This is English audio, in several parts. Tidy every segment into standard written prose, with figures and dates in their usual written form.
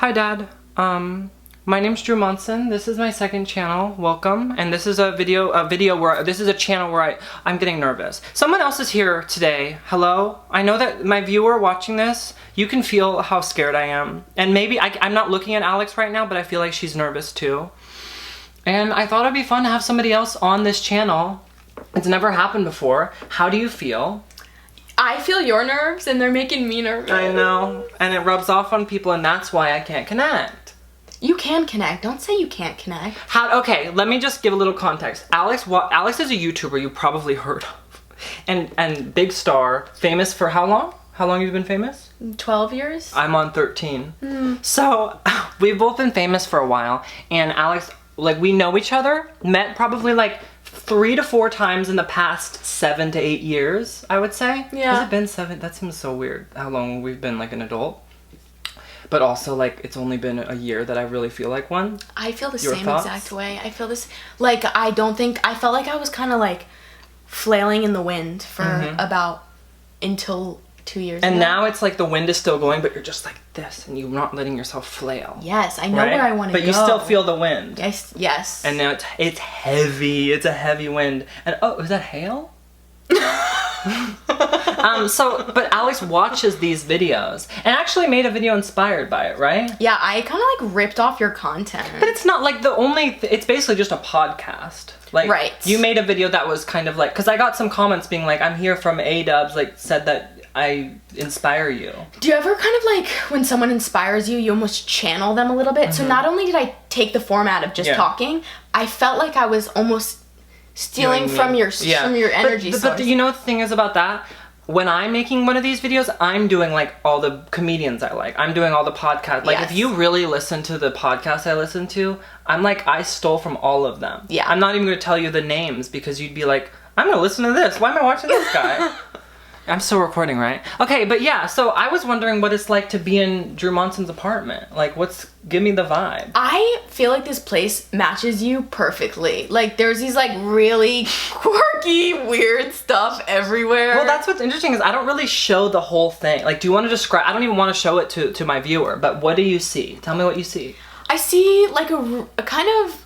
Hi, Dad. My name's Drew Monson. This is my second channel. Welcome. And this is a channel where I'm getting nervous. Someone else is here today. Hello? I know that my viewer watching this, you can feel how scared I am. And maybe, I'm not looking at Alex right now, but I feel like she's nervous too. And I thought it'd be fun to have somebody else on this channel. It's never happened before. How do you feel? I feel your nerves and they're making me nervous. I know. And it rubs off on people, and that's why I can't connect. You can connect. Don't say you can't connect. Okay, let me just give a little context. Alex is a YouTuber you probably heard of. And big star, famous for how long? How long have you been famous? 12 years. I'm on 13. So, we've both been famous for a while, and Alex, like, we know each other, met probably like 3 to 4 times in the past 7 to 8 years, I would say. Yeah. Has it been 7? That seems so weird, how long we've been like an adult. But also, like, it's only been a year that I really feel like one. I feel the Your same thoughts? exact way. I feel this, like, I felt like I was kind of like flailing in the wind for about until 2 years And ago. now it's like the wind is still going, but you're just like this, and you're not letting yourself flail. Yes, I know right? where I want to go. But you still feel the wind. Yes, yes. And now it's heavy. It's a heavy wind. And oh, is that hail? But Alex watches these videos and actually made a video inspired by it, right? Yeah, I kind of like ripped off your content. But it's not like it's basically just a podcast. Like, right. You made a video that was kind of like, because I got some comments being like, I'm here from A-dubs, like, said that I inspire you. Do you ever kind of like, when someone inspires you, you almost channel them a little bit? So not only did I take the format of just talking, I felt like I was almost stealing from your energy source. But you know what the thing is about that? When I'm making one of these videos, I'm doing like all the comedians I like. I'm doing all the podcasts. Like, if you really listen to the podcasts I listen to, I'm like, I stole from all of them. Yeah. I'm not even going to tell you the names because you'd be like, I'm going to listen to this. Why am I watching this guy? I'm still recording, right? Okay, but yeah, so I was wondering what it's like to be in Drew Monson's apartment. Like, give me the vibe. I feel like this place matches you perfectly. Like, there's these like really quirky, weird stuff everywhere. Well, that's what's interesting is I don't really show the whole thing. Like, do you want to describe? I don't even want to show it to my viewer, but what do you see? Tell me what you see. I see like a kind of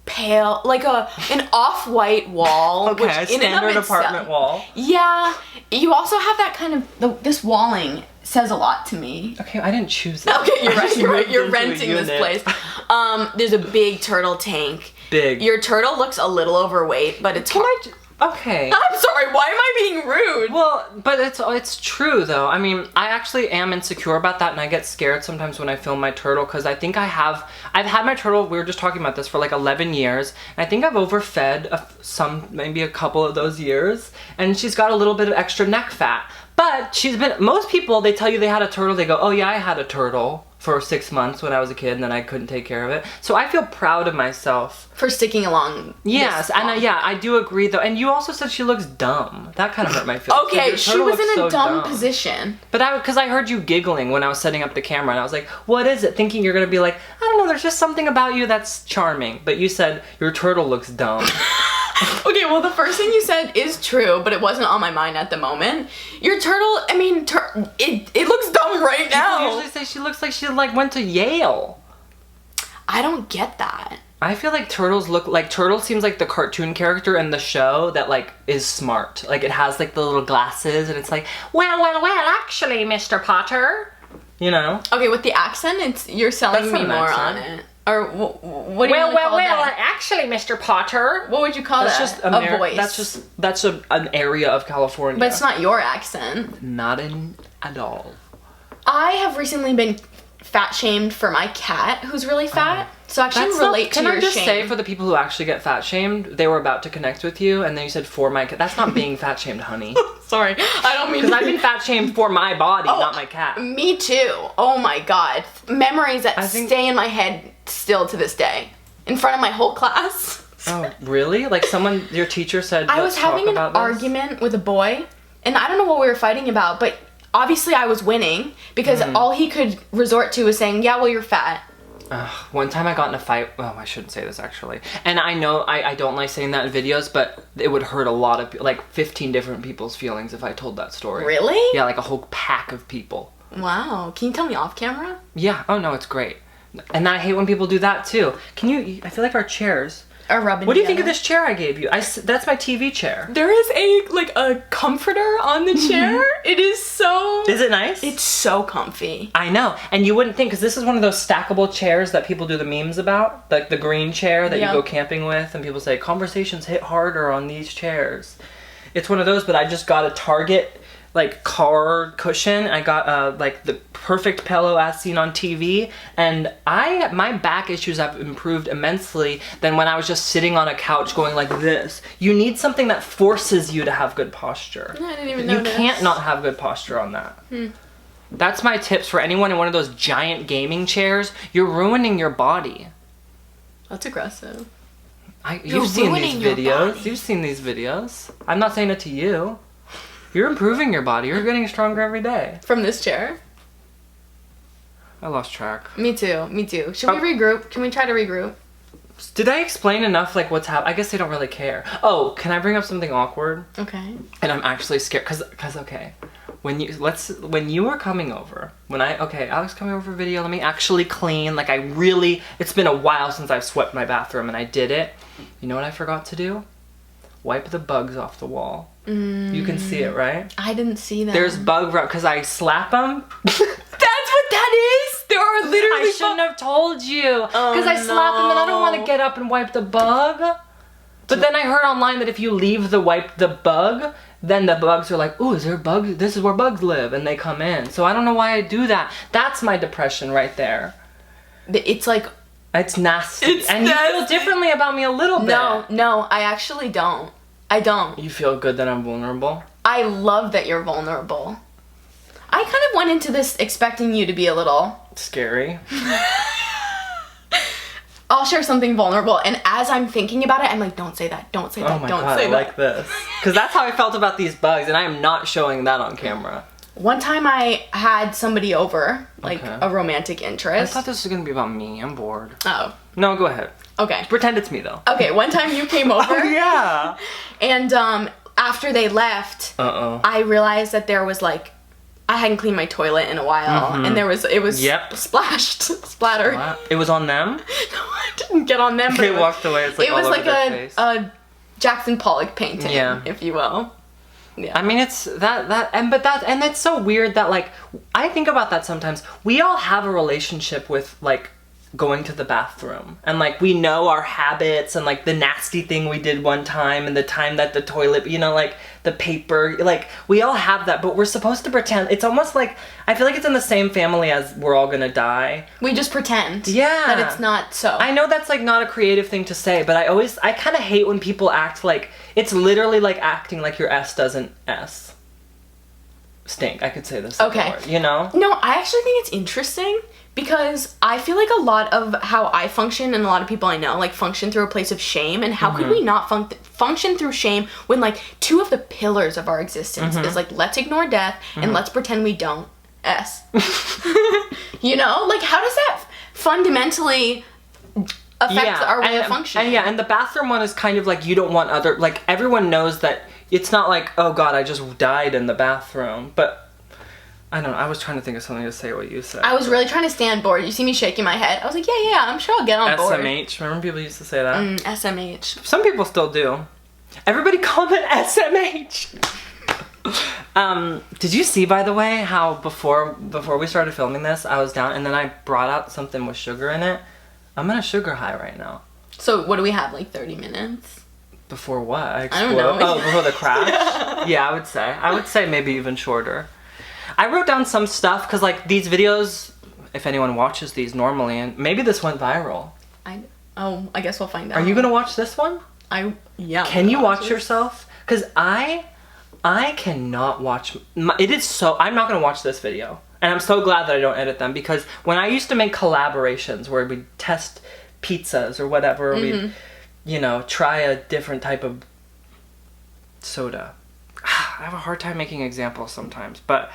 pale, like an off-white wall. Okay, which a in and of standard itself- apartment wall. Yeah, you also have that kind of, this walling says a lot to me. Okay, I didn't choose it. Okay, you're right, you're right. You're Into a renting this unit. place. There's a big turtle tank. Big. Your turtle looks a little overweight, but it's Okay. I'm sorry, why am I being rude? Well, but it's true though. I mean, I actually am insecure about that, and I get scared sometimes when I film my turtle because I think I've had my turtle. We were just talking about this for like 11 years, and I think I've overfed maybe a couple of those years, and she's got a little bit of extra neck fat. But most people, they tell you they had a turtle, they go, oh yeah, I had a turtle for 6 months when I was a kid, and then I couldn't take care of it. So I feel proud of myself. For sticking along. Yes, and I do agree though. And you also said she looks dumb. That kind of hurt my feelings. Okay, she was in a dumb position. But because I heard you giggling when I was setting up the camera, and I was like, what is it? Thinking you're gonna be like, I don't know, there's just something about you that's charming. But you said, your turtle looks dumb. Okay, well, the first thing you said is true, but it wasn't on my mind at the moment. Your turtle, I mean, it looks dumb right now. People usually say she looks like she went to Yale. I don't get that. I feel like Turtle seems like the cartoon character in the show that like is smart. Like, it has like the little glasses, and it's like, well, actually, Mr. Potter. You know? Okay, with the accent, you're selling That's me not an more accent. on it. Or what do you want to call that? Actually, Mr. Potter. What would you call That's that? just a voice. That's an area of California. But it's not your accent. Not at all. I have recently been fat shamed for my cat, who's really fat. So I actually relate to your shame. Can I just say, for the people who actually get fat shamed, they were about to connect with you, and then you said for my cat. That's not being fat shamed, honey. Sorry, I don't mean. Because I've been fat shamed for my body, not my cat. Me too. Oh my god, memories that stay in my head still to this day, in front of my whole class. Oh, really? Like your teacher said. I was having an argument with a boy, and I don't know what we were fighting about, but obviously I was winning because all he could resort to was saying, "Yeah, well, you're fat." One time I got in a fight. Well, I shouldn't say this actually. And I know I don't like saying that in videos, but it would hurt a lot of like 15 different people's feelings if I told that story. Really? Yeah, like a whole pack of people. Wow. Can you tell me off camera? Yeah. Oh no, it's great. And I hate when people do that too. I feel like our chairs are rubbing What do you think of this chair I gave you? That's my TV chair. There is a comforter on the chair. It is so... Is it nice? It's so comfy. I know. And you wouldn't think, because this is one of those stackable chairs that people do the memes about. Like the green chair that you go camping with. And people say, conversations hit harder on these chairs. It's one of those, but I just got a Target car cushion. I got the perfect pillow as seen on TV, and my back issues have improved immensely than when I was just sitting on a couch going like this. You need something that forces you to have good posture. I didn't even notice. You can't not have good posture on that. That's my tips for anyone in one of those giant gaming chairs. You're ruining your body. That's aggressive. You've seen these videos. You've seen these videos. I'm not saying it to you. You're improving your body. You're getting stronger every day. From this chair? I lost track. Me too. Should we regroup? Can we try to regroup? Did I explain enough what's happening? I guess they don't really care. Oh, can I bring up something awkward? Okay. And I'm actually scared cuz okay. When you were coming over, Alex coming over for video, let me actually clean. It's been a while since I've swept my bathroom and I did it. You know what I forgot to do? Wipe the bugs off the wall. You can see it, right? I didn't see that. There's bug rub because I slap them. That's what that is? There are literally I shouldn't have told you. Because I slap them and I don't want to get up and wipe the bug. But then I heard online that if you leave the bug, then the bugs are like, ooh, is there a bug? This is where bugs live. And they come in. So I don't know why I do that. That's my depression right there. It's nasty. And you feel differently about me a little bit. No, I actually don't. I don't. You feel good that I'm vulnerable? I love that you're vulnerable. I kind of went into this expecting you to be a little... scary. I'll share something vulnerable, and as I'm thinking about it, I'm like, don't say that, don't say that, oh my don't God, say I that. like this. Because that's how I felt about these bugs, and I am not showing that on camera. One time I had somebody over, a romantic interest. I thought this was going to be about me. I'm bored. Oh. No, go ahead. Okay. Pretend it's me, though. Okay, one time you came over. Oh, yeah. And after they left, I realized that there was I hadn't cleaned my toilet in a while, and it was splattered. It was on them? No, I didn't get on them. They walked away. It's it was all over their face. a Jackson Pollock painting, if you will. Yeah. I mean, it's and it's so weird that I think about that sometimes. We all have a relationship with going to the bathroom, and we know our habits and the nasty thing we did one time and the time that the toilet, the paper, we all have that, but we're supposed to pretend. It's almost I feel like it's in the same family as we're all gonna die. We just pretend. Yeah. That it's not so. I know that's not a creative thing to say, but I kind of hate when people act it's literally acting like your S doesn't stink. I could say this. Okay. Word, you know? No, I actually think it's interesting because I feel like a lot of how I function and a lot of people I know function through a place of shame, and how could we not function through shame when two of the pillars of our existence is let's ignore death and let's pretend we don't you know, how does that fundamentally affect our way of functioning? And the bathroom one is kind of you don't want other, everyone knows that it's not oh God, I just died in the bathroom, but I don't know. I was trying to think of something to say what you said. I was really trying to stay on board. You see me shaking my head. I was like, yeah, I'm sure I'll get on board. SMH. Remember people used to say that? SMH. Some people still do. Everybody call it SMH. Did you see, by the way, how before we started filming this, I was down and then I brought out something with sugar in it? I'm on a sugar high right now. So what do we have, 30 minutes? Before what? I don't know. Oh, before the crash? Yeah, I would say maybe even shorter. I wrote down some stuff because these videos, if anyone watches these normally, and maybe this went viral. I guess we'll find out. Are you gonna watch this one? Yeah. Can you watch yourself? Because I cannot watch. It is so. I'm not gonna watch this video, and I'm so glad that I don't edit them, because when I used to make collaborations where we'd test pizzas or whatever, we'd try a different type of soda. I have a hard time making examples sometimes, but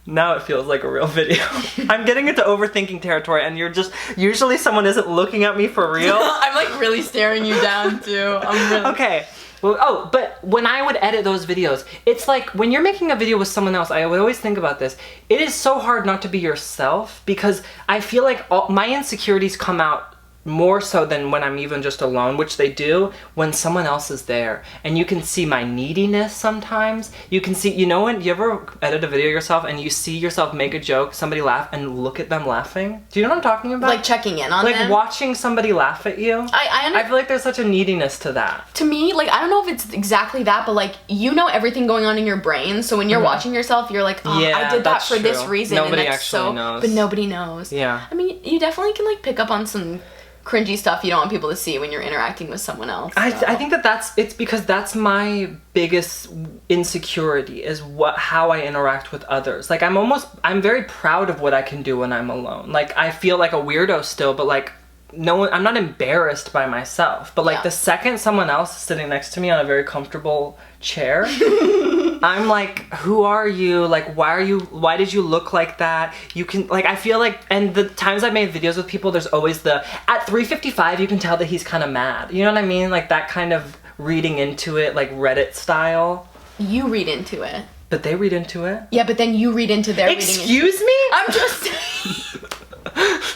now it feels like a real video. I'm getting into overthinking territory, and usually someone isn't looking at me for real. I'm really staring you down too. Okay, Well, but when I would edit those videos, it's like when you're making a video with someone else, I would always think about this. It is so hard not to be yourself because I feel like my insecurities come out more so than when I'm even just alone, which they do when someone else is there. And you can see my neediness sometimes. You can see, when you ever edit a video yourself and you see yourself make a joke, somebody laugh, and look at them laughing? Do you know what I'm talking about? Like checking in on them? Like watching somebody laugh at you. I feel like there's such a neediness to that. To me, like, I don't know if it's exactly that, but like, everything going on in your brain. So when you're watching yourself, you're like, oh, yeah, I did that for this reason. Nobody and that's actually knows. But nobody knows. Yeah. I mean, you definitely can like pick up on some cringy stuff you don't want people to see when you're interacting with someone else. So. I think it's because that's my biggest insecurity is how I interact with others. Like I'm very proud of what I can do when I'm alone. Like I feel like a weirdo still, but like I'm not embarrassed by myself. But like the second someone else is sitting next to me on a very comfortable chair, I'm like, who are you? Like, why did you look like that? You can, like, I feel like, and the times I've made videos with people, there's always at 3:55, you can tell that he's kind of mad. You know what I mean? Like that kind of reading into it, like Reddit style. You read into it. But they read into it? Yeah, but then you read into their Excuse me? I'm just saying.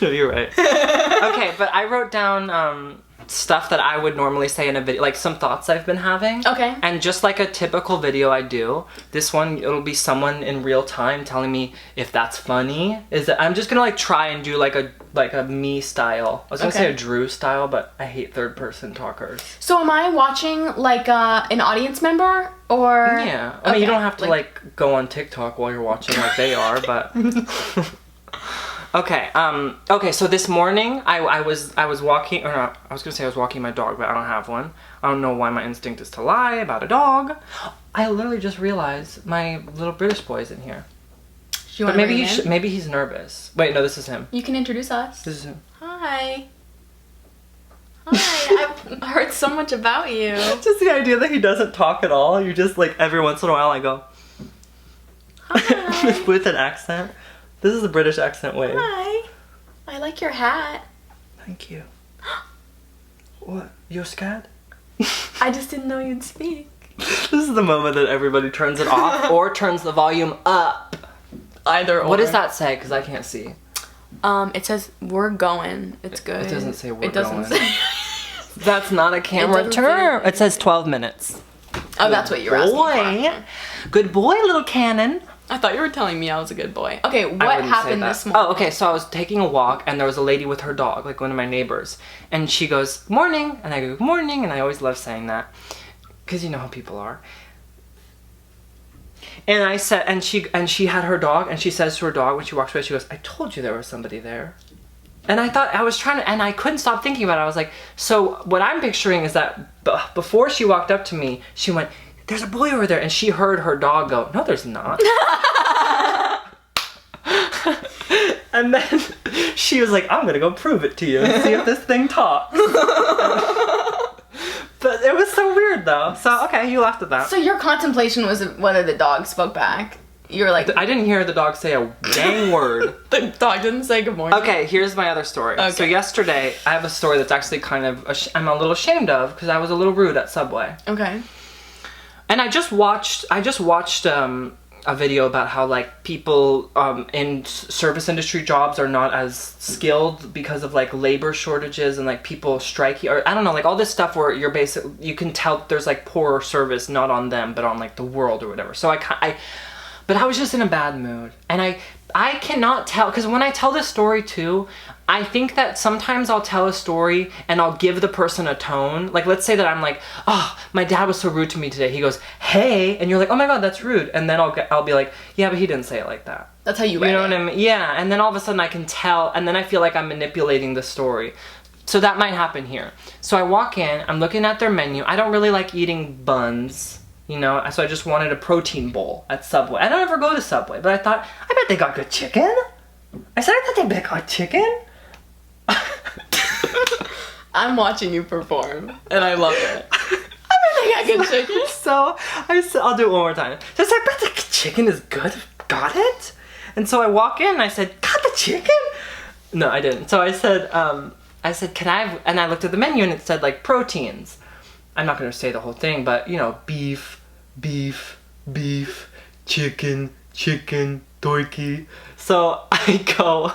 No, you're right. Okay, but I wrote down, stuff that I would normally say in a video, like some thoughts I've been having. Okay. And just like a typical video I do, this one, it'll be someone in real time telling me if that's funny. I'm just gonna like try and do like a me style. I was gonna say a Drew style, but I hate third person talkers. So am I watching like an audience member or? Yeah. I mean, you don't have to like go on TikTok while you're watching like they are, but. Okay, so this morning I was walking, or not, I was gonna say I was walking my dog, but I don't have one. I don't know why my instinct is to lie about a dog. I literally just realized my little British boy is in here. But maybe he's nervous. Wait, no, this is him. You can introduce us. This is him. Hi. Hi, I've heard so much about you. Just the idea that he doesn't talk at all. You just like, every once in a while I go, hi. With an accent. This is a British accent wave. Hi. I like your hat. Thank you. What? You're scared? I just didn't know you'd speak. This is the moment that everybody turns it off or turns the volume up. Either or. What does that say? Because I can't see. It says, we're going. It's good. It doesn't say we're going. It doesn't say. That's not a camera term. It says 12 minutes. Oh, that's what you were asking for. Good boy, little cannon. I thought you were telling me I was a good boy. Okay, what happened this morning? Oh, okay, so I was taking a walk and there was a lady with her dog, like one of my neighbors. And she goes, morning. And I go, good morning. And I always love saying that. Because you know how people are. And I said, and she had her dog, and she says to her dog when she walks away, she goes, I told you there was somebody there. And I thought, I was trying to, and I couldn't stop thinking about it. I was like, so what I'm picturing is that before she walked up to me, she went, there's a boy over there, and she heard her dog go, no, there's not. And then she was like, I'm gonna go prove it to you and see if this thing talks. But it was so weird though. So, okay, you laughed at that. So your contemplation was whether the dog spoke back. You were like... I didn't hear the dog say a dang word. The dog didn't say good morning? Okay, here's my other story. Okay. So yesterday, I have a story that's actually kind of... I'm a little ashamed of, because I was a little rude at Subway. Okay. And I just watched a video about how like people in service industry jobs are not as skilled because of like labor shortages and like people striking, or I don't know, like all this stuff where you can tell there's like poor service not on them but on like the world or whatever. So but I was just in a bad mood, and I cannot tell, because when I tell this story too, I think that sometimes I'll tell a story and I'll give the person a tone. Like, let's say that I'm like, oh, my dad was so rude to me today. He goes, hey, and you're like, oh my God, that's rude. And then I'll be like, yeah, but he didn't say it like that. That's how you read it. You know what I mean? Yeah, and then all of a sudden I can tell, and then I feel like I'm manipulating the story. So that might happen here. So I walk in, I'm looking at their menu. I don't really like eating buns. You know, so I just wanted a protein bowl at Subway. I don't ever go to Subway, but I thought, I bet they got good chicken. I thought they got chicken. I'm watching you perform, and I love it. I bet they got good chicken. So I'll do it one more time. So I bet the chicken is good. Got it? And so I walk in and I said, got the chicken? No, I didn't. So I said, can I have, and I looked at the menu and it said like proteins. I'm not gonna say the whole thing, but you know, beef, chicken, turkey. So I go,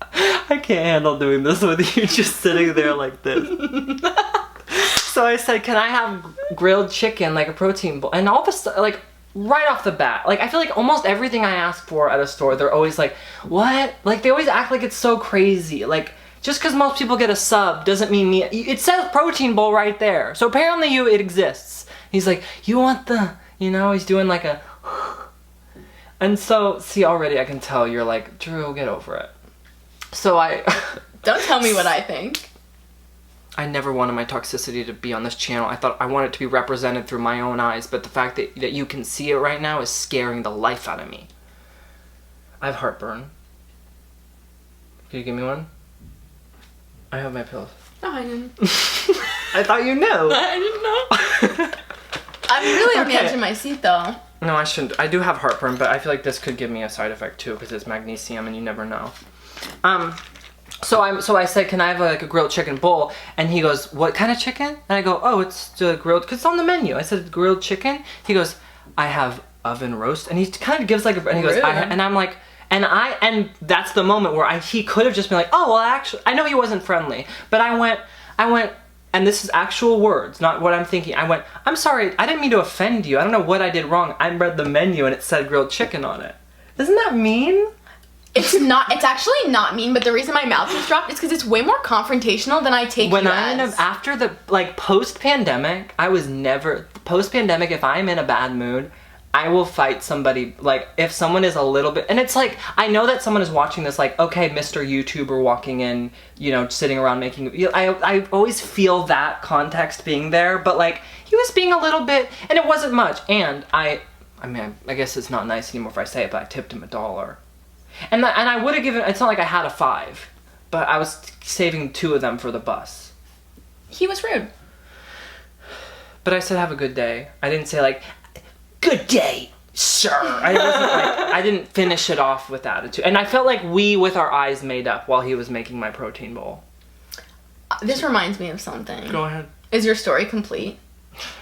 I can't handle doing this with you just sitting there like this. So I said, can I have grilled chicken, like a protein bowl? And all of a sudden, like, right off the bat, like, I feel like almost everything I ask for at a store, they're always like, what? Like, they always act like it's so crazy. Like, just because most people get a sub doesn't mean me. It says protein bowl right there. So apparently it exists. He's like, you want the, you know, he's doing like a, and so, see, already I can tell you're like, Drew, get over it. So Don't tell me what I think. I never wanted my toxicity to be on this channel. I thought I want it to be represented through my own eyes, but the fact that you can see it right now is scaring the life out of me. I have heartburn. Can you give me one? I have my pills. No, I didn't. I thought you knew. I didn't know. I'm really on the edge of my seat, though. No, I shouldn't. I do have heartburn, but I feel like this could give me a side effect too, because it's magnesium and you never know. So I said, can I have like a grilled chicken bowl? And he goes, what kind of chicken? And I go, oh, it's the grilled, because it's on the menu. I said, grilled chicken? He goes, I have oven roast. And he kind of gives like a, and he goes, and I'm like, and that's the moment where he could have just been like, oh, well, actually, I know he wasn't friendly, but I went, and this is actual words, not what I'm thinking. I went, I'm sorry, I didn't mean to offend you. I don't know what I did wrong. I read the menu and it said grilled chicken on it. Isn't that mean? It's not, it's actually not mean, but the reason my mouth was dropped is because it's way more confrontational than I take when you I'm as. After the, like, post-pandemic, I was never, post-pandemic, if I'm in a bad mood, I will fight somebody, like, if someone is a little bit, and it's like, I know that someone is watching this, like, okay, Mr. YouTuber walking in, you know, sitting around making, I always feel that context being there, but, like, he was being a little bit, and it wasn't much, and I mean, I guess it's not nice anymore if I say it, but I tipped him $1. And I would have given, it's not like I had a 5, but I was saving 2 of them for the bus. He was rude. But I said, have a good day. I didn't say like, good day, sir. I didn't finish it off with attitude. And I felt like we, with our eyes, made up while he was making my protein bowl. This reminds me of something. Go ahead. Is your story complete?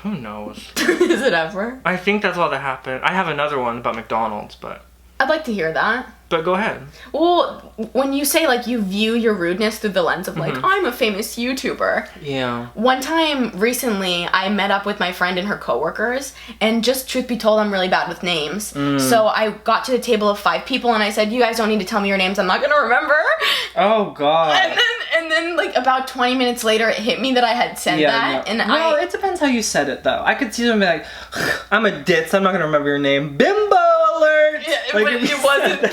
Who knows? Is it ever? I think that's all that happened. I have another one about McDonald's, but... I'd like to hear that. But go ahead. Well, when you say, like, you view your rudeness through the lens of, like, I'm a famous YouTuber. Yeah. One time, recently, I met up with my friend and her coworkers, and just truth be told, I'm really bad with names. So I got to the table of 5 people, and I said, you guys don't need to tell me your names, I'm not gonna remember. Oh, God. And then, like, about 20 minutes later, it hit me that I had said that, and well, it depends how you said it, though. I could see them be like, I'm a ditz, I'm not gonna remember your name. Bimbo alert! Yeah, like, but it wasn't.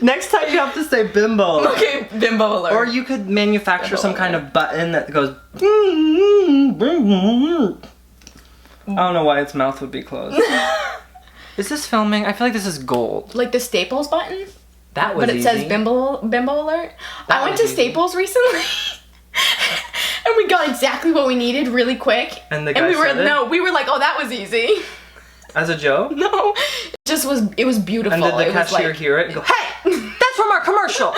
Next time you have to say bimbo alert. Okay, bimbo alert. Or you could manufacture bimbo some alert. kind of button that goes. I don't know why its mouth would be closed. Is this filming? I feel like this is gold. Like the Staples button? That was But it says bimbo alert. I went to Staples recently. And we got exactly what we needed really quick. And the guy said it? we were like, oh, that was easy. As a joke? No. It was beautiful. And did the cashier hear it and go, hey, that's from our commercial.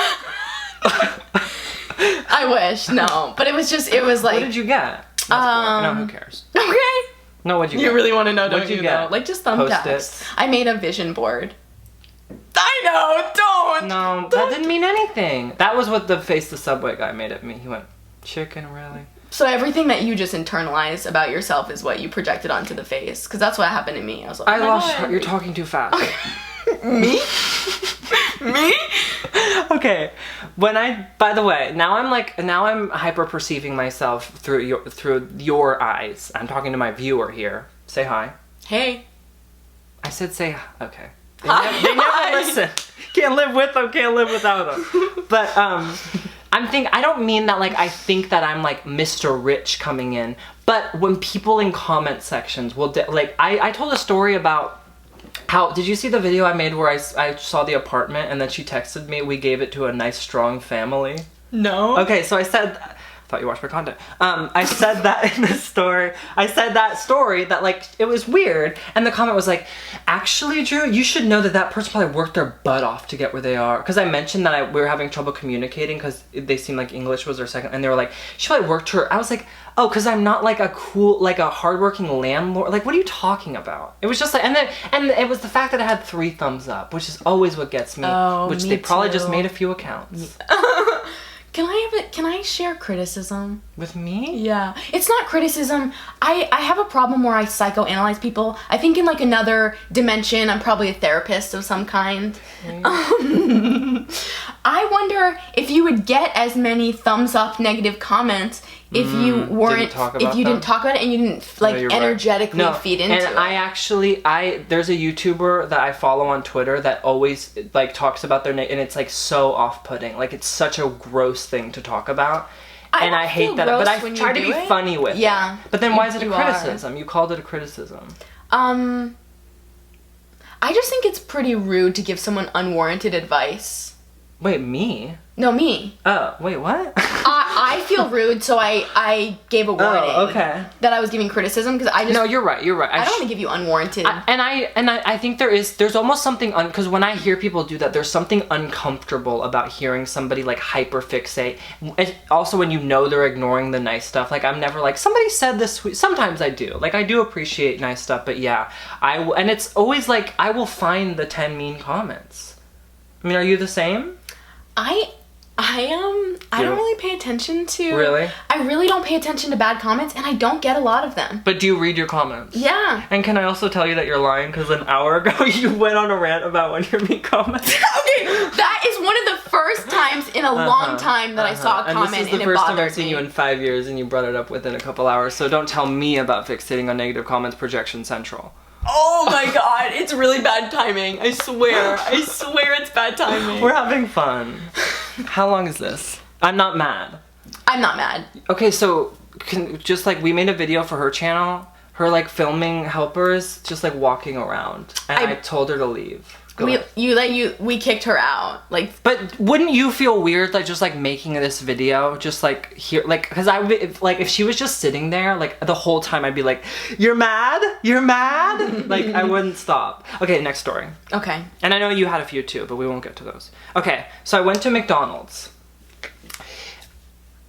I wish, no. But it was like. What did you get? No, who cares? Okay. No, what'd you get? You really want to know, don't you you get? know? Like just thumbtacks. Post-its? I made a vision board. I know, don't! No, that didn't mean anything. That was what the face the Subway guy made at me. He went, chicken, really? So everything that you just internalized about yourself is what you projected onto the face. Because that's what happened to me. I was like, I lost. You're talking too fast. Okay. Me? Me? Okay. By the way, now I'm hyper perceiving myself through your eyes. I'm talking to my viewer here. Say hi. Hey. I said say okay. Hi. They never listen. Can't live with them, can't live without them. But I don't mean that like I think that I'm like Mr. Rich coming in, but when people in comment sections will I told a story about how, did you see the video I made where I saw the apartment and then she texted me, we gave it to a nice strong family? No. Okay, so I said, thought you watched my content. I said that in the story. I said that story that like, it was weird. And the comment was like, actually, Drew, you should know that that person probably worked their butt off to get where they are. Because I mentioned that we were having trouble communicating because they seemed like English was their second. And they were like, she probably worked her. I was like, oh, because I'm not like a cool, like a hardworking landlord. Like, what are you talking about? It was just like, and it was the fact that it had 3 thumbs up, which is always what gets me. Which me they probably too. just made a few accounts. Can I share criticism? With me? Yeah. It's not criticism. I have a problem where I psychoanalyze people. I think in like another dimension, I'm probably a therapist of some kind. I wonder if you would get as many thumbs up negative comments if you didn't talk about it and you didn't like energetically feed into it. And there's a YouTuber that I follow on Twitter that always like talks about their and it's like so off-putting. Like it's such a gross thing to talk about. And I hate that, but I try to be funny with it. Yeah. But then why is it a criticism? You called it a criticism. I just think it's pretty rude to give someone unwarranted advice. Wait, me? No, me. Oh, wait, what? I feel rude, so I gave a warning. Oh, okay. That I was giving criticism because I just. No, you're right. I don't want to give you unwarranted. I think there's almost something because when I hear people do that, there's something uncomfortable about hearing somebody like hyperfixate. Also, when you know they're ignoring the nice stuff, like I'm never like somebody said this. Sometimes I do. Like I do appreciate nice stuff, but yeah, and it's always like I will find the 10 mean comments. I mean, are you the same? I don't really pay attention to... Really? I really don't pay attention to bad comments, and I don't get a lot of them. But do you read your comments? Yeah. And can I also tell you that you're lying, because an hour ago you went on a rant about one of your mean comments. Okay, that is one of the first times in a long time that I saw a comment, and it bothered me. And this is the first time I've seen you in 5 years, and you brought it up within a couple hours, so don't tell me about fixating on negative comments, projection central. Oh my god, it's really bad timing. I swear it's bad timing. We're having fun. How long is this? I'm not mad. I'm not mad. Okay, so just like we made a video for her channel, her like filming helpers just like walking around, and I told her to leave. We kicked her out. Like, but wouldn't you feel weird like just like making this video just like here like because if she was just sitting there like the whole time I'd be like, you're mad like I wouldn't stop. Okay, next story. Okay. And I know you had a few too, but we won't get to those. Okay, so I went to McDonald's.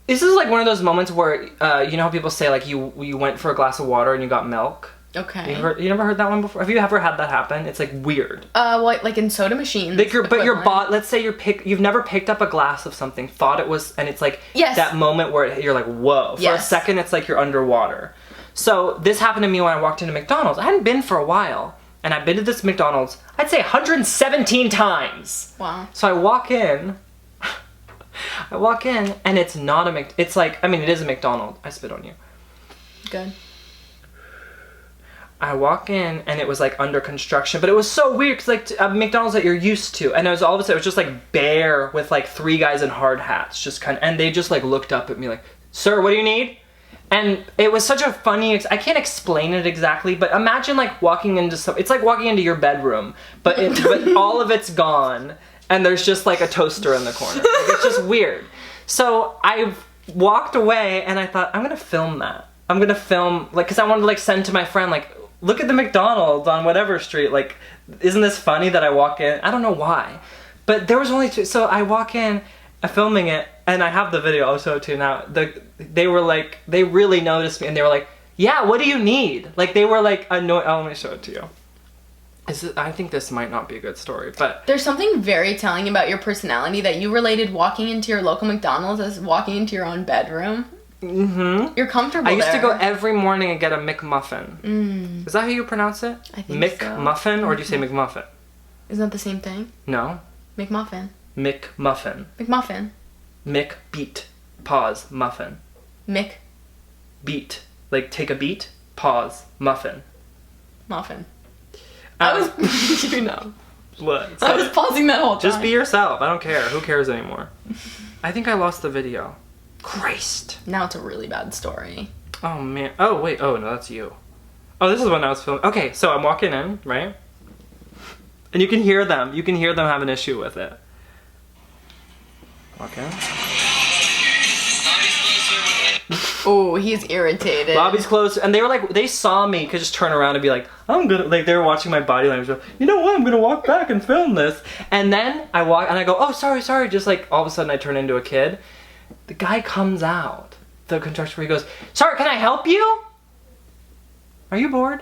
This is like one of those moments where you know how people say like you went for a glass of water and you got milk. Okay. You never heard that one before? Have you ever had that happen? It's like weird. Like in soda machines. Like let's say you've never picked up a glass of something, thought it was, and it's like that moment where you're like, whoa. For a second, it's like you're underwater. So this happened to me when I walked into McDonald's. I hadn't been for a while, and I've been to this McDonald's, I'd say 117 times. Wow. So I walk in, and it's not it's like, I mean, it is a McDonald's. I spit on you. Good. I walk in and it was like under construction, but it was so weird because like a McDonald's that you're used to, and it was all of a sudden it was just like bare with like 3 guys in hard hats, just and they just like looked up at me like, "Sir, what do you need?" And it was such a funny. I can't explain it exactly, but imagine like walking into it's like walking into your bedroom, but but all of it's gone, and there's just like a toaster in the corner. Like, it's just weird. So I walked away and I thought, I'm gonna film that. I'm gonna film like because I wanted to like send to my friend like, look at the McDonald's on whatever street. Like, isn't this funny that I walk in? I don't know why. But there was only 2. So I walk in, I'm filming it, and I have the video, I'll show it to you now. They were like, they really noticed me, and they were like, yeah, what do you need? Like, they were like annoyed. Oh, let me show it to you. I think this might not be a good story, but... There's something very telling about your personality that you related walking into your local McDonald's as walking into your own bedroom. Mm-hmm. You're comfortable I used there. to go every morning and get a McMuffin. Mm. Is that how you pronounce it? I think McMuffin, or do you say McMuffin? Isn't that the same thing? No. McMuffin. McMuffin. McMuffin. McBeat. Pause. Muffin. Beat. Like take a beat. Pause. Muffin. Muffin. I was... you know. What? I was pausing that whole time. Just be yourself. I don't care. Who cares anymore? I think I lost the video. Christ. Now it's a really bad story. Oh, man. Oh, wait. Oh, no, that's you. Oh, this is when I was filming. Okay, so I'm walking in, right? And you can hear them. You can hear them have an issue with it. Walk in. Oh, he's irritated. Lobby's closed, and they were like, they saw me, could just turn around and be like, I'm gonna, like, they were watching my body language. You know what? I'm gonna walk back and film this. And then I walk, and I go, oh, sorry. Just like, all of a sudden I turn into a kid. The guy comes out, the construction, he goes, sorry, can I help you? Are you bored?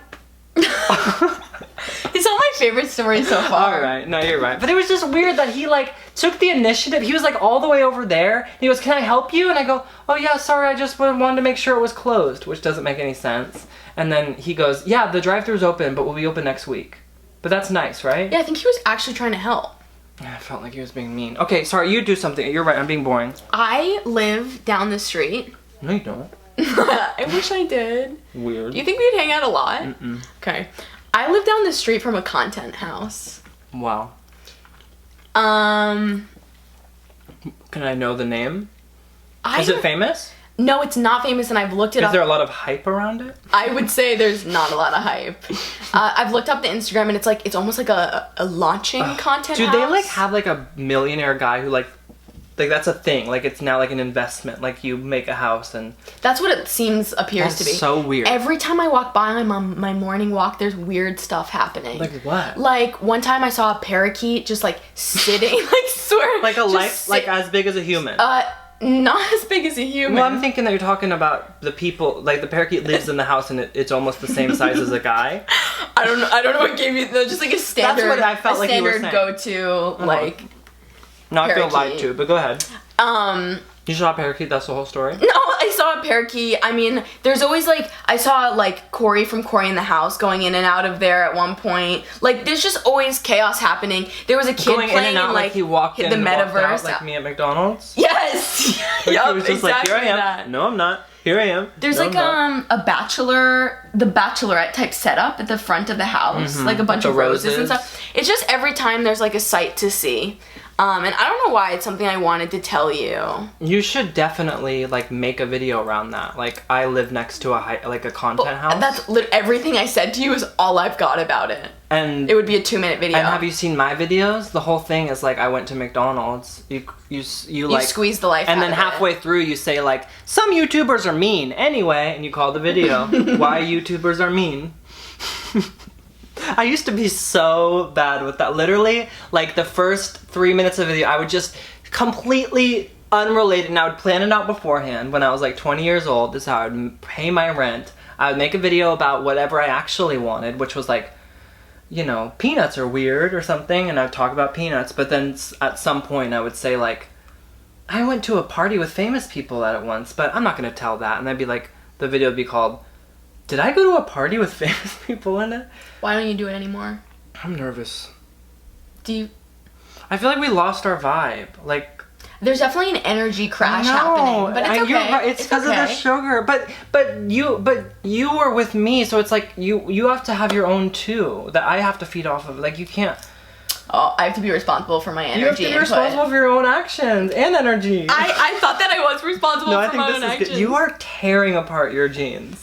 It's all my favorite stories so far. All right, no, you're right. But it was just weird that he like took the initiative. He was like all the way over there. He goes, can I help you? And I go, oh yeah, sorry, I just wanted to make sure it was closed, which doesn't make any sense. And then he goes, yeah, the drive-thru's open, but we'll be open next week. But that's nice, right? Yeah, I think he was actually trying to help. I felt like he was being mean. Okay, sorry, you do something. You're right, I'm being boring. I live down the street. No, you don't. I wish I did. Weird. Do you think we'd hang out a lot? Mm-mm. Okay. I live down the street from a content house. Wow. Can I know the name? Is it famous? No, it's not famous, and I've looked it up. Is there a lot of hype around it? I would say there's not a lot of hype. I've looked up the Instagram, and it's almost like a launching content house. Do they like have like a millionaire guy who like that's a thing? Like it's now like an investment. Like you make a house and that's what it appears to be. So weird. Every time I walk by on my morning walk, there's weird stuff happening. Like what? Like one time I saw a parakeet just like sitting, like a life, like as big as a human. Not as big as a human. Well, I'm thinking that you're talking about the people, like the parakeet lives in the house and it's almost the same size as a guy. I don't know what gave you, just like a standard. That's what I felt like you were saying. Go-to, like. No, parakeet. I feel lied to, but go ahead. You saw a parakeet, that's the whole story? No, I saw a parakeet. I mean, there's always like, I saw like Corey from Corey in the House going in and out of there at one point. Like, there's just always chaos happening. There was a kid going playing in and out, like he walked in the and metaverse. Walked out, like me at McDonald's? Yes! Like Yup, he was just exactly like, here I am. that. No, I'm not. Here I am. There's no, like the bachelorette type setup at the front of the house. Like a bunch of roses and stuff. It's just every time there's like a sight to see. And I don't know why, it's something I wanted to tell you. You should definitely like make a video around that. Like I live next to a content house. That's everything I said to you is all I've got about it. And it would be a 2-minute video. And have you seen my videos? The whole thing is like I went to McDonald's. You squeeze the life and out then of halfway through you say like some YouTubers are mean anyway, and you call the video why YouTubers are mean. I used to be so bad with that. Literally, like the first 3 minutes of the video, I would just completely unrelated, and I would plan it out beforehand when I was like 20 years old. This is how I would pay my rent. I would make a video about whatever I actually wanted, which was like, you know, peanuts are weird or something, and I'd talk about peanuts, but then at some point I would say like, I went to a party with famous people at it once, but I'm not going to tell that, and that'd be like, the video would be called, did I go to a party with famous people in it? Why don't you do it anymore? I'm nervous. I feel like we lost our vibe. Like, there's definitely an energy crash happening, but it's okay. You're right. It's because of the sugar. But you were with me, so it's like you have to have your own too. That I have to feed off of. Like you can't. Oh, I have to be responsible for my energy. You have to be responsible for your own actions and energy. I thought that I was responsible for my own actions. Good. You are tearing apart your jeans.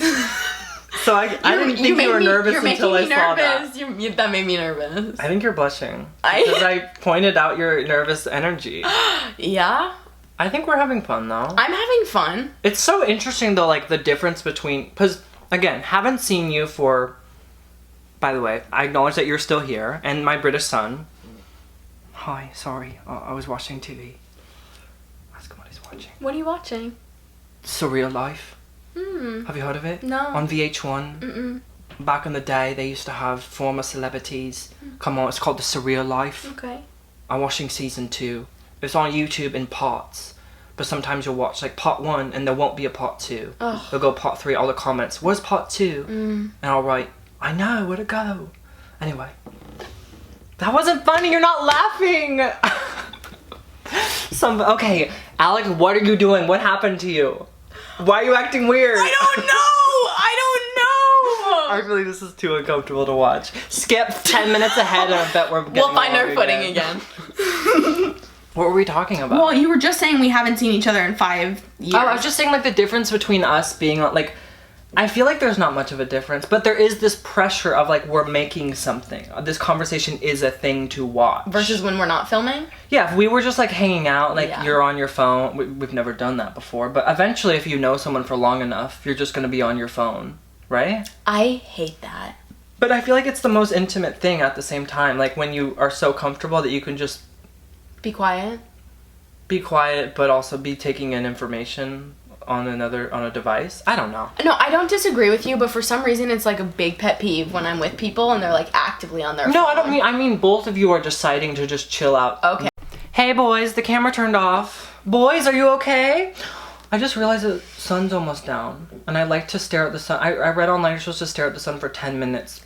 So I didn't think you were nervous until I saw that. That made me nervous. I think you're blushing. Because I pointed out your nervous energy. Yeah? I think we're having fun though. I'm having fun. It's so interesting though, like the difference between, because again, haven't seen you for, by the way, I acknowledge that you're still here, and my British son. Hi, sorry, I was watching TV. Ask him what he's watching. What are you watching? Surreal Life. Have you heard of it? No. On VH1. Back in the day, they used to have former celebrities come on. It's called The Surreal Life. Okay. I'm watching season 2. It's on YouTube in parts, but sometimes you'll watch like part 1 and there won't be a part 2. Oh. They'll go part 3. All the comments, where's part 2? And I'll write, I know where to go. Anyway, that wasn't funny. You're not laughing. Okay, Alex, what are you doing? What happened to you? Why are you acting weird? I don't know! I believe this is too uncomfortable to watch. Skip 10 minutes ahead and I bet we'll find our footing again. What were we talking about? Well, you were just saying we haven't seen each other in 5 years. Oh, I was just saying like the difference between us being like, I feel like there's not much of a difference, but there is this pressure of like we're making something. This conversation is a thing to watch. Versus when we're not filming? Yeah, if we were just like hanging out, like you're on your phone. We've never done that before, but eventually if you know someone for long enough, you're just going to be on your phone, right? I hate that. But I feel like it's the most intimate thing at the same time. Like when you are so comfortable that you can just... Be quiet, but also be taking in information on a device. I don't know. No, I don't disagree with you, but for some reason it's like a big pet peeve when I'm with people and they're like actively on their phone. No, I mean both of you are deciding to just chill out. Okay. Hey boys, the camera turned off. Boys, are you okay? I just realized the sun's almost down and I like to stare at the sun. I read online you're supposed to stare at the sun for 10 minutes.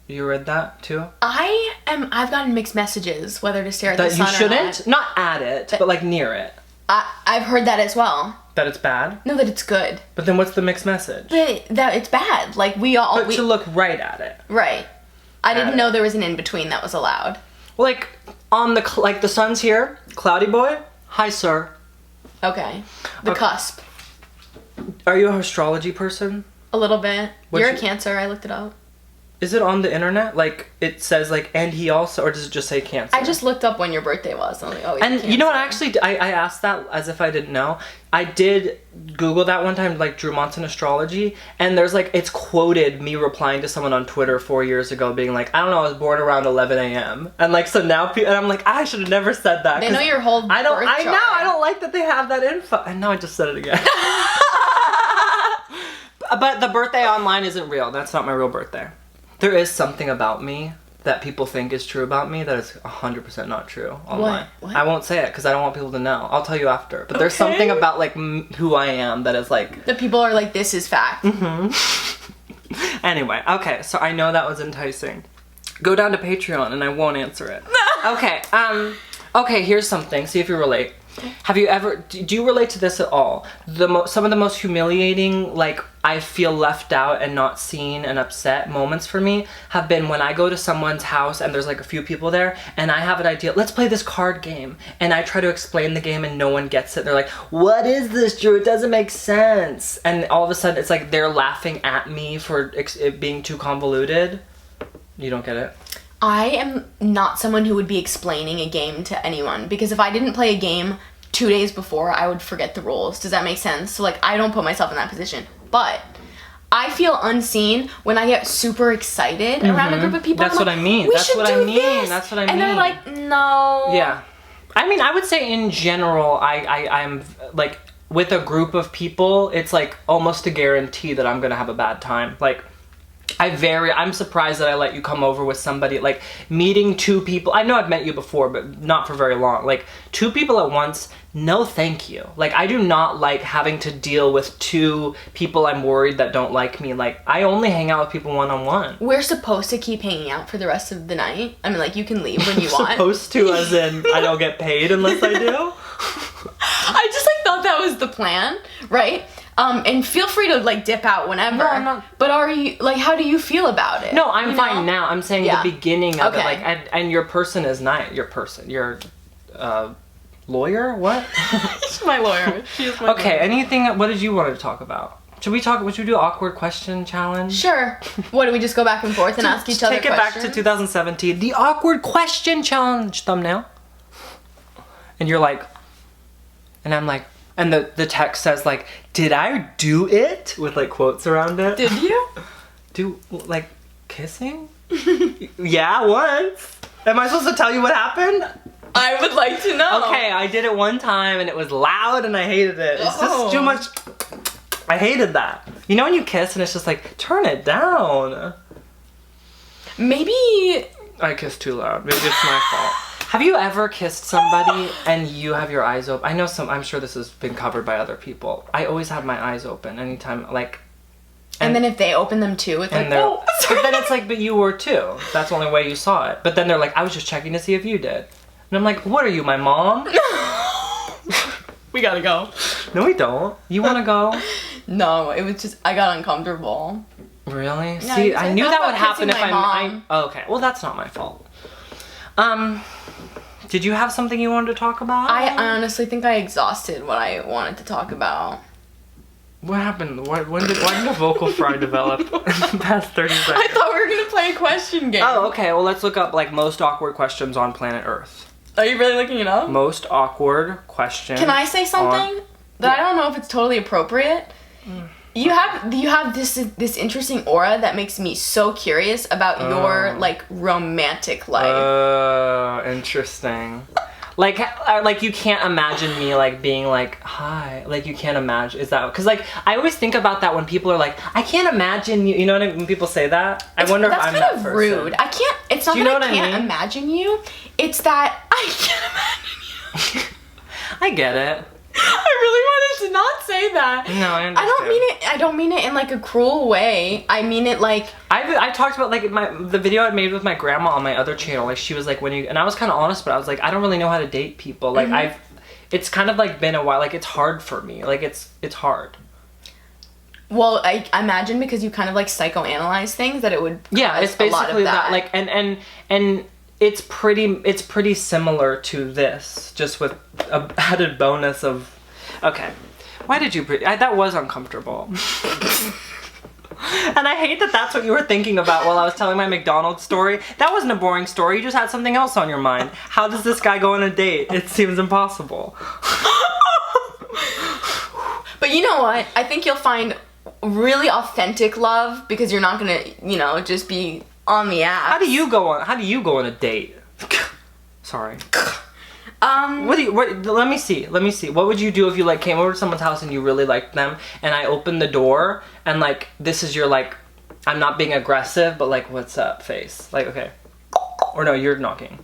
You read that too? I've gotten mixed messages whether to stare at the sun or not. That you shouldn't? Not at it, but like near it. I've heard that as well. That it's bad? No, that it's good. But then what's the mixed message? That it's bad. Like to look right at it. Right. I didn't know there was an in-between that was allowed. Well, like on the sun's here, cloudy boy. Hi, sir. Okay. The cusp. Are you an astrology person? A little bit. You're a Cancer. I looked it up. Is it on the internet? Like, it says, like, and he also, or does it just say Cancer? I just looked up when your birthday was. I'm like, oh, and you know what, actually, I asked that as if I didn't know. I did Google that one time, like, Drew Monson astrology, and there's, like, it's quoted me replying to someone on Twitter 4 years ago being like, I don't know, I was born around 11 a.m. And, like, so now, and I'm like, I should have never said that. They know your whole birth chart. I don't like that they have that info. And now I just said it again. But the birthday online isn't real. That's not my real birthday. There is something about me that people think is true about me that is 100% not true online. What? I won't say it because I don't want people to know. I'll tell you after. But there's something about like who I am that is like... The people are like, this is fact. Mm-hmm. Anyway, okay, so I know that was enticing. Go down to Patreon and I won't answer it. Okay, here's something. See if you relate. Have you ever, do you relate to this at all? Some of the most humiliating, like, I feel left out and not seen and upset moments for me have been when I go to someone's house and there's like a few people there and I have an idea, let's play this card game. And I try to explain the game and no one gets it. They're like, what is this, Drew? It doesn't make sense. And all of a sudden it's like they're laughing at me for it being too convoluted. You don't get it? I am not someone who would be explaining a game to anyone because if I didn't play a game 2 days before, I would forget the rules. Does that make sense? So, like, I don't put myself in that position. But I feel unseen when I get super excited around a group of people. That's what I mean. That's what I mean. That's what I mean. And they're like, no. Yeah. I mean, I would say in general, I'm, like, with a group of people, it's, like, almost a guarantee that I'm going to have a bad time. Like, I'm surprised that I let you come over with somebody, like, meeting two people. I know I've met you before, but not for very long. Like, two people at once, no thank you. Like, I do not like having to deal with two people I'm worried that don't like me. Like, I only hang out with people one-on-one. We're supposed to keep hanging out for the rest of the night. I mean, like, you can leave when you want. Supposed to, as in, I don't get paid unless I do? I just, like, thought that was the plan, right? And feel free to, like, dip out whenever. No, I'm not. But are you, like, how do you feel about it? No, I'm fine now. I'm saying the beginning of it, like, and your person is nice. Your lawyer? What? She's my lawyer. She is my lawyer. Okay, what did you want to talk about? Should we do awkward question challenge? Sure. What, do we just go back and forth and ask each other questions? Take it back to 2017. The awkward question challenge thumbnail. And you're like, and I'm like, and the text says, like, did I do it? With, like, quotes around it. Did you? Do, like, kissing? Yeah, once. Am I supposed to tell you what happened? I would like to know. Okay, I did it one time, and it was loud, and I hated it. It's just too much. I hated that. You know when you kiss, and it's just like, turn it down. Maybe... I kissed too loud. Maybe it's my fault. Have you ever kissed somebody and you have your eyes open? I'm sure this has been covered by other people. I always have my eyes open anytime, like... And then if they open them too, it's like, oh, but then it's like, but you were too. That's the only way you saw it. But then they're like, I was just checking to see if you did. And I'm like, what are you, my mom? We gotta go. No, we don't. You wanna go? No, it was just, I got uncomfortable. Really? Yeah, see, I knew that would happen if mom. Okay, well that's not my fault. Did you have something you wanted to talk about? I honestly think I exhausted what I wanted to talk about. What happened? Why didn't a vocal fry develop in the past 30 seconds? I thought we were gonna play a question game. Oh, okay. Well, let's look up like most awkward questions on planet Earth. Are you really looking it up? Most awkward question. Can I say something that I don't know if it's totally appropriate? You have this interesting aura that makes me so curious about your like romantic life. Interesting. Like you can't imagine me like being like hi, like you can't imagine, is that because like I always think about that when people are like I can't imagine you, you know what I mean, when people say that I wonder if I'm that person. That's kind of rude. I can't, it's not that I can't imagine you, it's that I can't imagine you. I get it. I really wanted to not say that. No, I understand. I don't mean it in like a cruel way. I mean it like I talked about like the video I made with my grandma on my other channel. Like she was like and I was kind of honest, but I was like I don't really know how to date people. Like it's kind of like been a while. Like it's hard for me. Like it's hard. Well, I imagine because you kind of like psychoanalyze things that it would. Yeah, it's basically that. Like and it's pretty similar to this, just with a added bonus of, okay, why did you, that was uncomfortable. And I hate that that's what you were thinking about while I was telling my McDonald's story. That wasn't a boring story, you just had something else on your mind. How does this guy go on a date? It seems impossible. But you know what? I think you'll find really authentic love because you're not gonna, just be on the app. How do you go on a date? Sorry. Let me see. What would you do if you like came over to someone's house and you really liked them and I opened the door and like this is your like I'm not being aggressive but like what's up face? Like okay. Or no, you're knocking.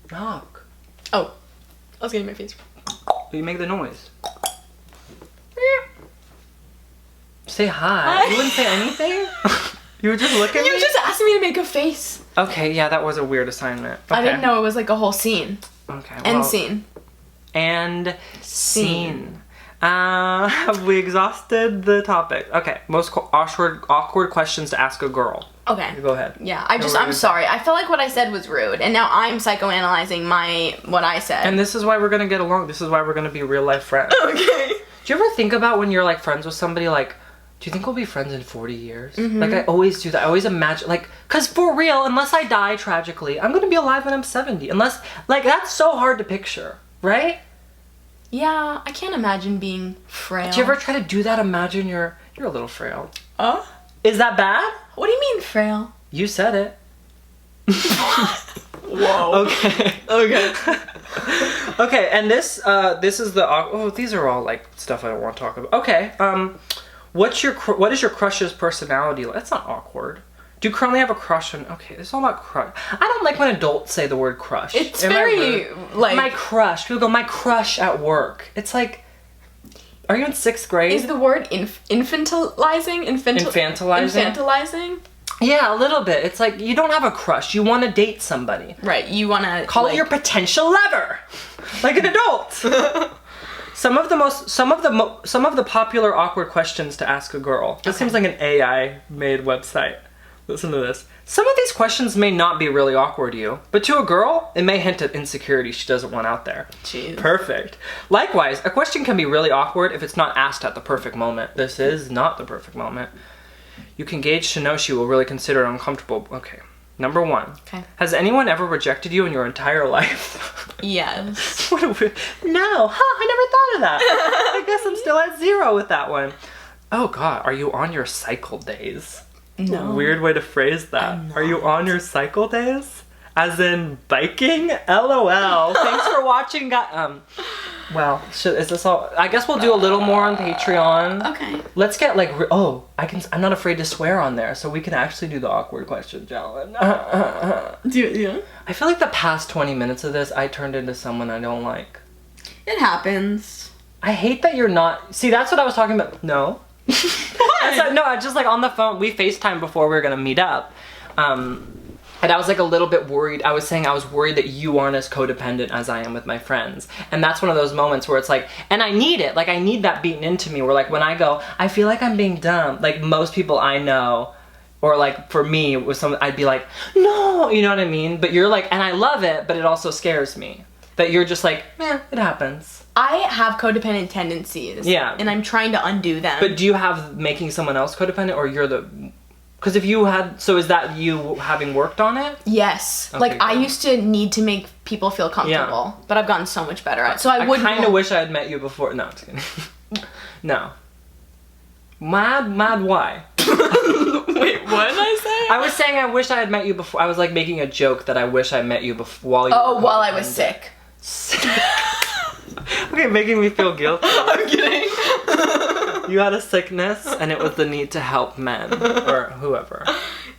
Knock. Oh. I was getting my face. You make the noise. Say hi. You wouldn't say anything? You would just look at me? You just asked me to make a face. Okay, yeah, that was a weird assignment. Okay. I didn't know it was like a whole scene. Okay, well. End scene. And scene. Have we exhausted the topic? Okay, most awkward questions to ask a girl. Okay. Go ahead. Yeah, I'm sorry. I felt like what I said was rude, and now I'm psychoanalyzing what I said. And this is why we're gonna get along. This is why we're gonna be real life friends. Okay. Do you ever think about when you're like friends with somebody like, do you think we'll be friends in 40 years? Mm-hmm. Like, I always do that. I always imagine, like, because for real, unless I die tragically, I'm going to be alive when I'm 70. Unless, like, that's so hard to picture, right? Yeah, I can't imagine being frail. Do you ever try to do that? Imagine you're a little frail. Is that bad? What do you mean, frail? You said it. Whoa. Okay. Okay, and this is the, these are all, like, stuff I don't want to talk about. Okay, what is your crush's personality like? That's not awkward. Do you currently have a crush on... Okay, it's all about crush. I don't like when adults say the word crush. It's very, like... My crush. People go, my crush at work. It's like... Are you in 6th grade? Is the word infantilizing? Infantilizing? Yeah, a little bit. It's like, you don't have a crush. You want to date somebody. Right, you want to... Call it your potential lover. Like an adult. Some of the popular awkward questions to ask a girl. This seems like an AI-made website. Listen to this. Some of these questions may not be really awkward to you, but to a girl, it may hint at insecurity she doesn't want out there. Jeez. Perfect. Likewise, a question can be really awkward if it's not asked at the perfect moment. This is not the perfect moment. You can gauge to know she will really consider it uncomfortable. Okay. Number 1. Okay. Has anyone ever rejected you in your entire life? Yes. No. I never thought of that. I guess I'm still at 0 with that one. Oh God, are you on your cycle days? No. Weird way to phrase that. Are you on your cycle days? As in biking? LOL. Thanks for watching, guys. Well, is this all? I guess we'll do a little more on Patreon. Okay. Let's get like, I'm not afraid to swear on there, so we can actually do the awkward question challenge. Yeah. I feel like the past 20 minutes of this, I turned into someone I don't like. It happens. I hate that you're not. See, that's what I was talking about. No. Why? No, I just like on the phone. We FaceTimed before we were gonna meet up. And I was like a little bit worried. I was saying I was worried that you aren't as codependent as I am with my friends. And that's one of those moments where it's like, and I need it. Like I need that beaten into me where like when I go, I feel like I'm being dumb. Like most people I know, or like for me, with some, I'd be like, no, you know what I mean? But you're like, and I love it, but it also scares me. That you're just like, it happens. I have codependent tendencies. Yeah. And I'm trying to undo them. But do you have making someone else codependent, or you're the... Because if you had... So is that you having worked on it? Yes. Okay, like, I used to need to make people feel comfortable. But I've gotten so much better at it. So I kind of wish I had met you before. No, I'm just kidding. No. Mad why? Wait, what did I say? I was saying I wish I had met you before. I was like making a joke that I wish I met you before while you while I was sick. Okay, making me feel guilty. I'm kidding. You had a sickness, and it was the need to help men or whoever.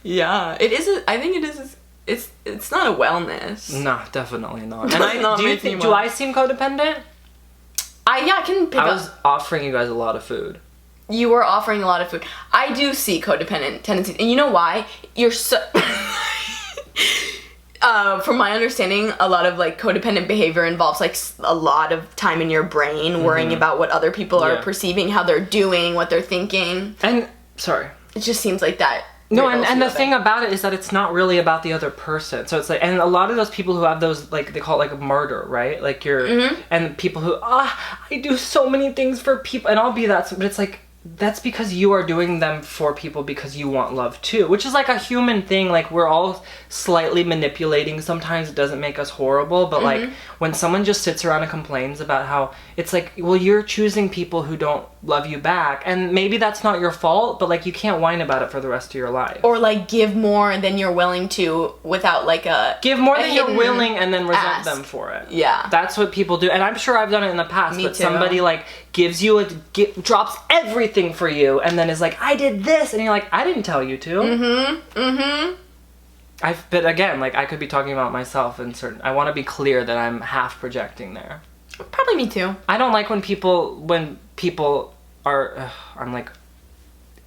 Yeah, it is. I think it is. It's not a wellness. No, definitely not. And do I seem codependent? I can pick up. I was offering you guys a lot of food. You were offering a lot of food. I do see codependent tendencies, and you know why? You're so. From my understanding, a lot of like codependent behavior involves like a lot of time in your brain worrying about what other people are perceiving, how they're doing, what they're thinking. And sorry, it just seems like that. No, and the thing about it is that it's not really about the other person. So it's like, and a lot of those people who have those, like, they call it like a martyr, right? Like you're, and people who, I do so many things for people, and I'll be that, but it's like, that's because you are doing them for people because you want love too, which is like a human thing. Like, we're all slightly manipulating. Sometimes it doesn't make us horrible, but like when someone just sits around and complains about how it's like, well, you're choosing people who don't love you back, and maybe that's not your fault, but like you can't whine about it for the rest of your life. Or like give more than you're willing to without like give more than you're willing and then resent them for it. Yeah, that's what people do, and I'm sure I've done it in the past. But somebody like gives you drops everything for you, and then is like, I did this, and you're like, I didn't tell you to. But again, like, I could be talking about myself in certain. I want to be clear that I'm half projecting there. Probably me too. I don't like when people are. I'm like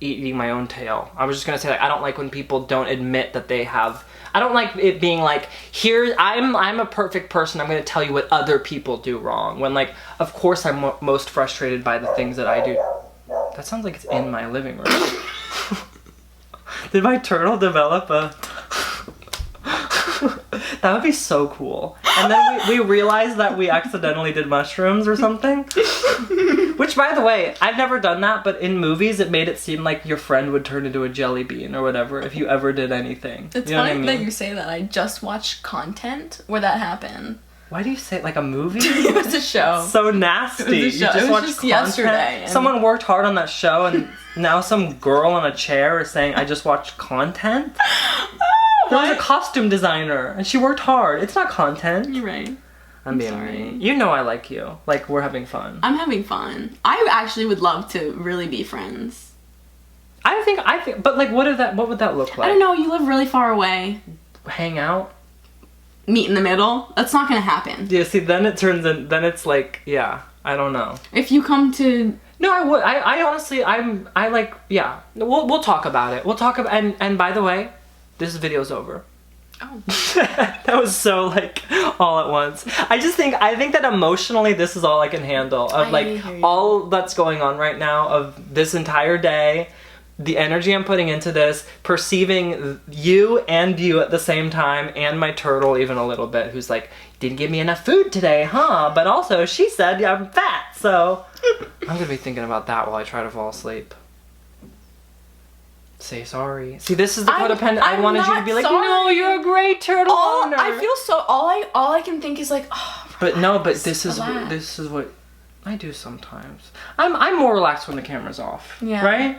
eating my own tail. I was just gonna say, like, I don't like when people don't admit that they have. I don't like it being like, here, I'm a perfect person, I'm gonna tell you what other people do wrong. When, like, of course I'm most frustrated by the things that I do. That sounds like it's in my living room. Did my turtle develop a... That would be so cool. And then we realized that we accidentally did mushrooms or something. Which, by the way, I've never done that, but in movies it made it seem like your friend would turn into a jelly bean or whatever if you ever did anything. It's funny that you say that. I just watched content where that happened. Why do you say it like a movie? It was a show. So nasty. It was a show. You just watched content. Yesterday. Someone worked hard on that show, and now some girl on a chair is saying, I just watched content? There was a costume designer, and she worked hard. It's not content. You're right. I'm being mean. You know I like you. Like, we're having fun. I'm having fun. I actually would love to really be friends. I think, but like, what would that look like? I don't know. You live really far away. Hang out? Meet in the middle? That's not gonna happen. Yeah, see, then then it's like, yeah, I don't know. If you come to... No, I would. I honestly, I like, yeah. We'll talk about it. We'll talk about, and by the way, this video's over. Oh. That was so, like, all at once. I think that emotionally this is all I can handle. Of, like, all that's going on right now, of this entire day, the energy I'm putting into this, perceiving you and you at the same time, and my turtle even a little bit, who's like, didn't give me enough food today, huh? But also, she said I'm fat, so... I'm gonna be thinking about that while I try to fall asleep. Say sorry. See, this is the codependent. I wanted you to be like, sorry. No, you're a great turtle owner. I feel so. All I can think is like, oh. Relax, but no, but this is what I do sometimes. I'm more relaxed when the camera's off. Yeah. Right.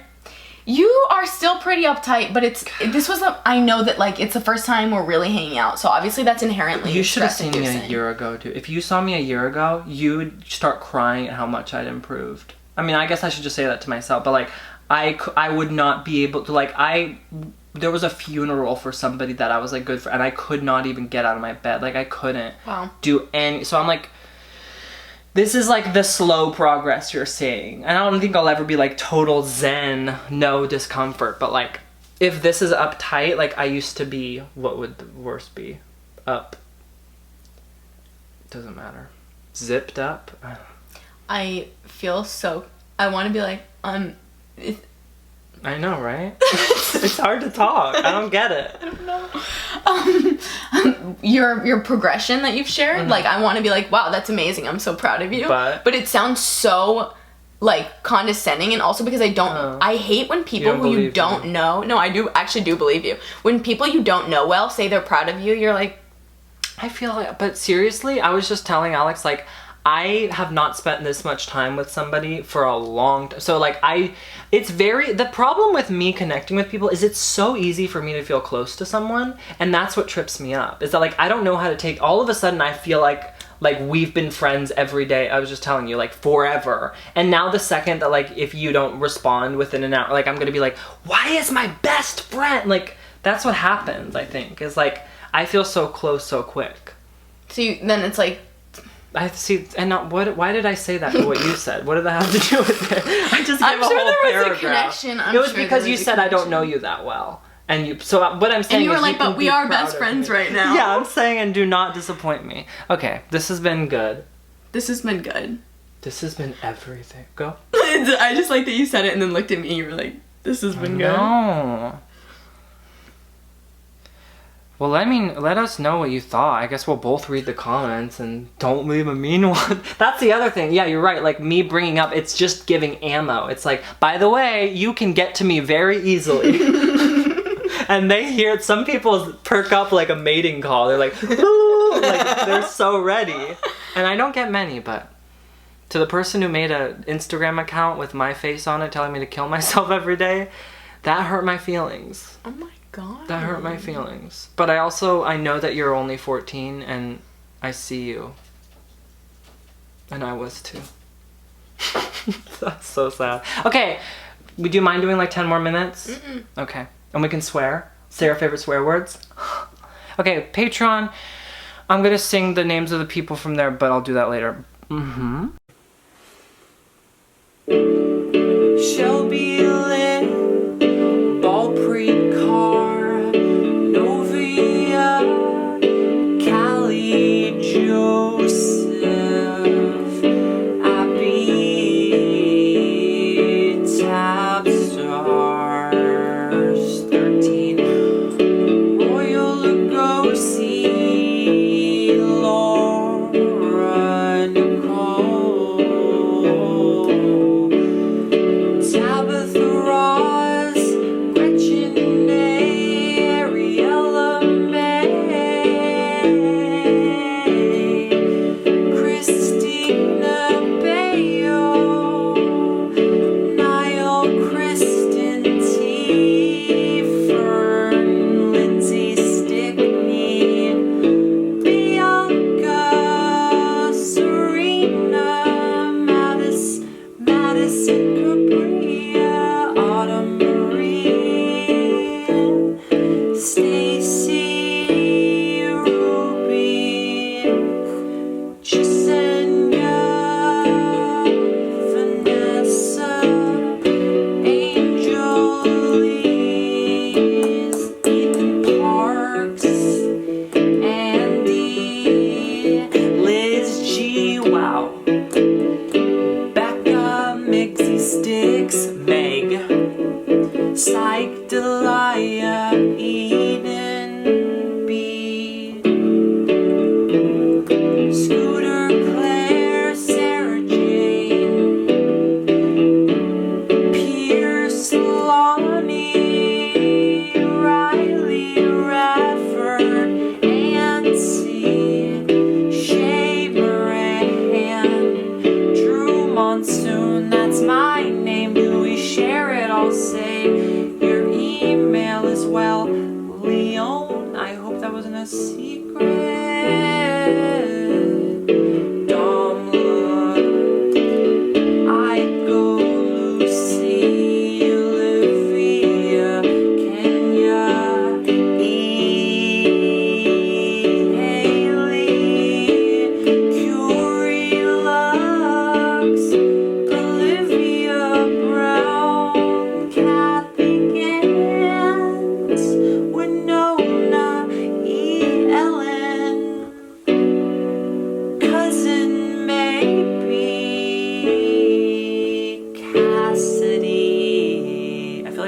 You are still pretty uptight, but I know that, like, it's the first time we're really hanging out, so obviously that's inherently. You should have seen me a year ago, dude. If you saw me a year ago, you would start crying at how much I'd improved. I mean, I guess I should just say that to myself, but like. I would not be able to, like, there was a funeral for somebody that I was, like, good for, and I could not even get out of my bed. Like, I couldn't do any, so I'm like, this is, like, the slow progress you're seeing. And I don't think I'll ever be, like, total zen, no discomfort, but, like, if this is uptight, like, I used to be, what would the worst be? Up. Doesn't matter. Zipped up. I feel so, I want to be like, I know, right? It's hard to talk. I don't get it. I don't know. Your progression that you've shared, like, I want to be like, wow, that's amazing. I'm so proud of you. But it sounds so, like, condescending, and also because I hate when people who you don't know. No, I do believe you. When people you don't know well say they're proud of you, you're like, I feel like, but seriously, I was just telling Alex, like, I have not spent this much time with somebody for a long time. So, like, the problem with me connecting with people is it's so easy for me to feel close to someone, and that's what trips me up. Is that, like, I don't know how to take, all of a sudden I feel like we've been friends every day. I was just telling you, like, forever. And now the second that, like, if you don't respond within an hour, like, I'm gonna be like, why is my best friend? Like, that's what happens, I think, is, like, I feel so close so quick. So then it's like, I see, and not what. Why did I say that to what you said? What did that have to do with it? I just gave I'm a sure whole there was paragraph. a connection. It was because you said I don't know you that well, and you. So what I'm saying and you were is, like, but we are best friends right now. Yeah, I'm saying, and do not disappoint me. Okay, this has been good. This has been good. This has been everything. Go. I just like that you said it and then looked at me. And you were like, this has been good. No. Well, let us know what you thought. I guess we'll both read the comments and don't leave a mean one. That's the other thing. Yeah, you're right. Like, me bringing up, it's just giving ammo. It's like, by the way, you can get to me very easily. And they hear it. Some people perk up like a mating call. They're like, ooh, like, they're so ready. And I don't get many, but to the person who made an Instagram account with my face on it telling me to kill myself every day, that hurt my feelings. Oh my God. That hurt my feelings. But I know that you're only 14 and I see you. And I was too. That's so sad. Okay, would you mind doing like 10 more minutes? Mm-mm. Okay, and we can swear? Say our favorite swear words? Okay, Patreon. I'm gonna sing the names of the people from there, but I'll do that later. Mm-hmm. Shelby Lynn, Ball Pre Car, Novia, Callie Joseph, Abby, Tab Stars, 13, Royal Lugosi, Laura, Nicole,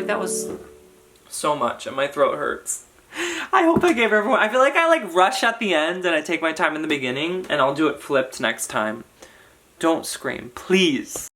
like that was so much and my throat hurts. I hope I gave everyone, I feel like I like rush at the end and I take my time in the beginning, and I'll do it flipped next time. Don't scream, please.